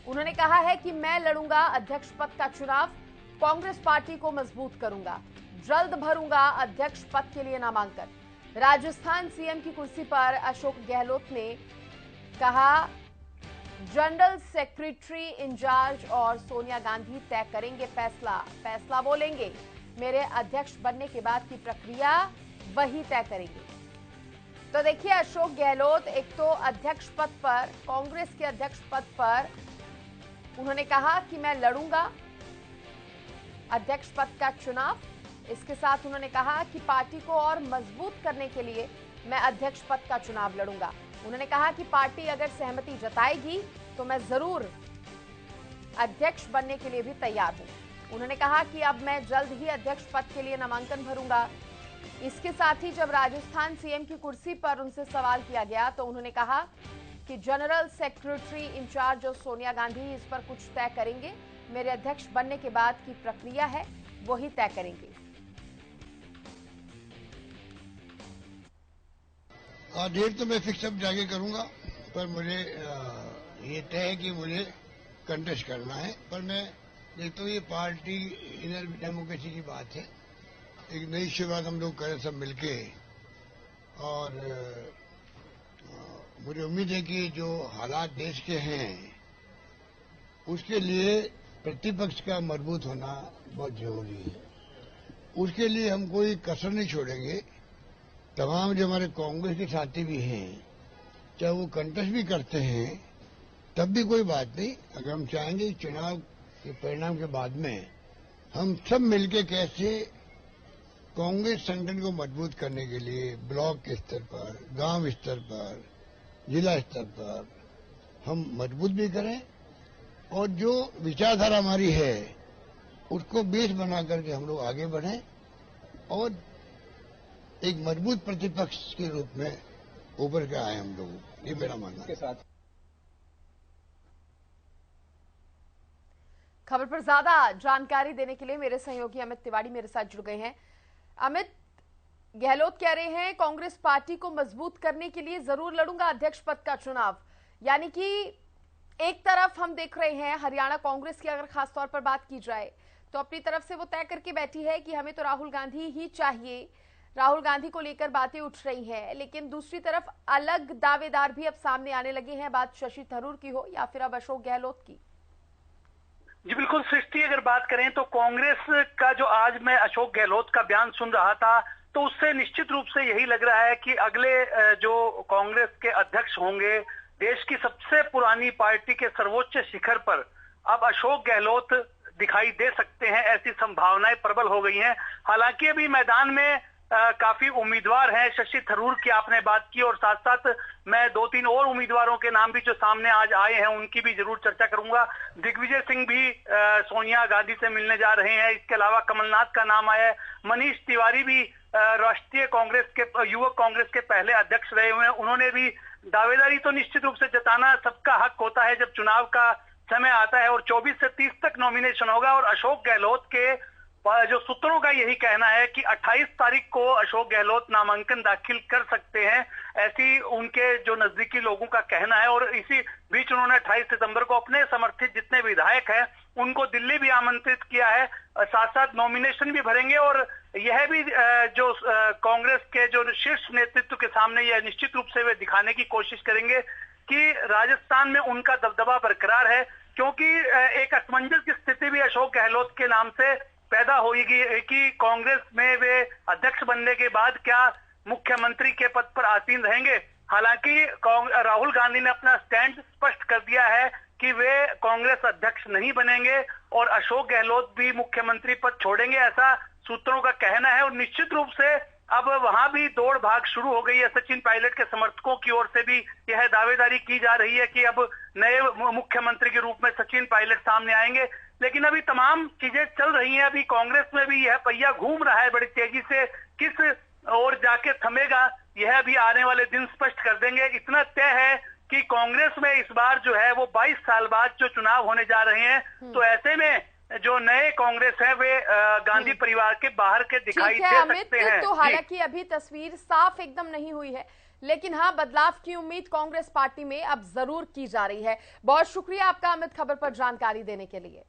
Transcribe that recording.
उन्होंने कहा है कि मैं लड़ूंगा अध्यक्ष पद का चुनाव, कांग्रेस पार्टी को मजबूत करूंगा, जल्द भरूंगा अध्यक्ष पद के लिए नामांकन। राजस्थान सीएम की कुर्सी पर अशोक गहलोत ने कहा, जनरल सेक्रेटरी इंचार्ज और सोनिया गांधी तय करेंगे फैसला वो लेंगे। मेरे अध्यक्ष बनने के बाद की प्रक्रिया वही तय करेंगे। तो देखिए, अशोक गहलोत एक तो अध्यक्ष पद पर, कांग्रेस के अध्यक्ष पद पर उन्होंने कहा कि मैं लड़ूंगा अध्यक्ष पद का चुनाव। इसके साथ उन्होंने कहा कि पार्टी को और मजबूत करने के लिए मैं अध्यक्ष पद का चुनाव लड़ूंगा। उन्होंने कहा कि पार्टी अगर सहमति जताएगी तो मैं जरूर अध्यक्ष बनने के लिए भी तैयार हूं। उन्होंने कहा कि अब मैं जल्द ही अध्यक्ष पद के लिए नामांकन भरूंगा। इसके साथ ही जब राजस्थान सीएम की कुर्सी पर उनसे सवाल किया गया तो उन्होंने कहा कि जनरल सेक्रेटरी इंचार्ज और सोनिया गांधी इस पर कुछ तय करेंगे। मेरे अध्यक्ष बनने के बाद की प्रक्रिया है वही तय करेंगे। डेट तो मैं फिक्स अब जाके करूंगा, पर मुझे ये तय है कि मुझे कंटेस्ट करना है। पर मैं देखता हूँ ये पार्टी इनर डेमोक्रेसी की बात है। एक नई शुरुआत हम लोग करें सब मिलके, और मुझे उम्मीद है कि जो हालात देश के हैं उसके लिए प्रतिपक्ष का मजबूत होना बहुत जरूरी है। उसके लिए हम कोई कसर नहीं छोड़ेंगे। तमाम जो हमारे कांग्रेस के साथी भी हैं, चाहे वो कंटेस्ट भी करते हैं तब भी कोई बात नहीं। अगर हम चाहेंगे चुनाव के परिणाम के बाद में हम सब मिलके कैसे कांग्रेस संगठन को मजबूत करने के लिए ब्लॉक के स्तर पर, गांव स्तर पर, जिला स्तर पर हम मजबूत भी करें, और जो विचारधारा हमारी है उसको बेस बना करके हम लोग आगे बढ़ें और एक मजबूत प्रतिपक्ष के रूप में उभर के आए हम लोग। ये मेरा मानना है। खबर पर ज्यादा जानकारी देने के लिए मेरे सहयोगी अमित तिवारी मेरे साथ जुड़ गए हैं। अमित, गहलोत कह रहे हैं कांग्रेस पार्टी को मजबूत करने के लिए जरूर लड़ूंगा अध्यक्ष पद का चुनाव। यानी कि एक तरफ हम देख रहे हैं हरियाणा कांग्रेस की अगर खास तौर पर बात की जाए तो अपनी तरफ से वो तय करके बैठी है कि हमें तो राहुल गांधी ही चाहिए, राहुल गांधी को लेकर बातें उठ रही हैं। लेकिन दूसरी तरफ अलग दावेदार भी अब सामने आने लगे हैं, बात शशि थरूर की हो या फिर अब अशोक गहलोत की। जी बिल्कुल सृष्टि, अगर बात करें तो कांग्रेस का जो आज मैं अशोक गहलोत का बयान सुन रहा था तो उससे निश्चित रूप से यही लग रहा है कि अगले जो कांग्रेस के अध्यक्ष होंगे, देश की सबसे पुरानी पार्टी के सर्वोच्च शिखर पर अब अशोक गहलोत दिखाई दे सकते हैं। ऐसी संभावनाएं प्रबल हो गई हैं। हालांकि अभी मैदान में काफी उम्मीदवार हैं। शशि थरूर की आपने बात की और साथ साथ मैं 2-3 और उम्मीदवारों के नाम भी जो सामने आज आए हैं उनकी भी जरूर चर्चा करूंगा। दिग्विजय सिंह भी सोनिया गांधी से मिलने जा रहे हैं। इसके अलावा कमलनाथ का नाम आया है। मनीष तिवारी भी राष्ट्रीय कांग्रेस के, युवक कांग्रेस के पहले अध्यक्ष रहे हुए हैं। उन्होंने भी दावेदारी तो निश्चित रूप से जताना सबका हक होता है जब चुनाव का समय आता है, और 24 से 30 तक नॉमिनेशन होगा। और अशोक गहलोत के जो सूत्रों का यही कहना है कि 28 तारीख को अशोक गहलोत नामांकन दाखिल कर सकते हैं, ऐसी उनके जो नजदीकी लोगों का कहना है। और इसी बीच उन्होंने 28 सितंबर को अपने समर्थित जितने विधायक हैं उनको दिल्ली भी आमंत्रित किया है, साथ साथ नॉमिनेशन भी भरेंगे। और यह भी जो कांग्रेस के जो शीर्ष नेतृत्व के सामने यह निश्चित रूप से वे दिखाने की कोशिश करेंगे कि राजस्थान में उनका दबदबा बरकरार है, क्योंकि एक असमंजस की स्थिति भी अशोक गहलोत के नाम से पैदा होगी कि कांग्रेस में वे अध्यक्ष बनने के बाद क्या मुख्यमंत्री के पद पर आसीन रहेंगे। हालांकि राहुल गांधी ने अपना स्टैंड स्पष्ट कर दिया है कि वे कांग्रेस अध्यक्ष नहीं बनेंगे और अशोक गहलोत भी मुख्यमंत्री पद छोड़ेंगे, ऐसा सूत्रों का कहना है। और निश्चित रूप से अब वहां भी दौड़ भाग शुरू हो गई है। सचिन पायलट के समर्थकों की ओर से भी यह दावेदारी की जा रही है कि अब नए मुख्यमंत्री के रूप में सचिन पायलट सामने आएंगे। लेकिन अभी तमाम चीजें चल रही हैं। अभी कांग्रेस में भी यह पहिया घूम रहा है बड़ी तेजी से, किस ओर जाके थमेगा यह भी आने वाले दिन स्पष्ट कर देंगे। इतना तय है कि कांग्रेस में इस बार जो है वो 22 साल बाद जो चुनाव होने जा रहे हैं, तो ऐसे में जो नए कांग्रेस है वे गांधी परिवार के बाहर के दिखाई दे सकते हैं। तो हालांकि अभी तस्वीर साफ एकदम नहीं हुई है, लेकिन हाँ, बदलाव की उम्मीद कांग्रेस पार्टी में अब जरूर की जा रही है। बहुत शुक्रिया आपका अमित, खबर पर जानकारी देने के लिए।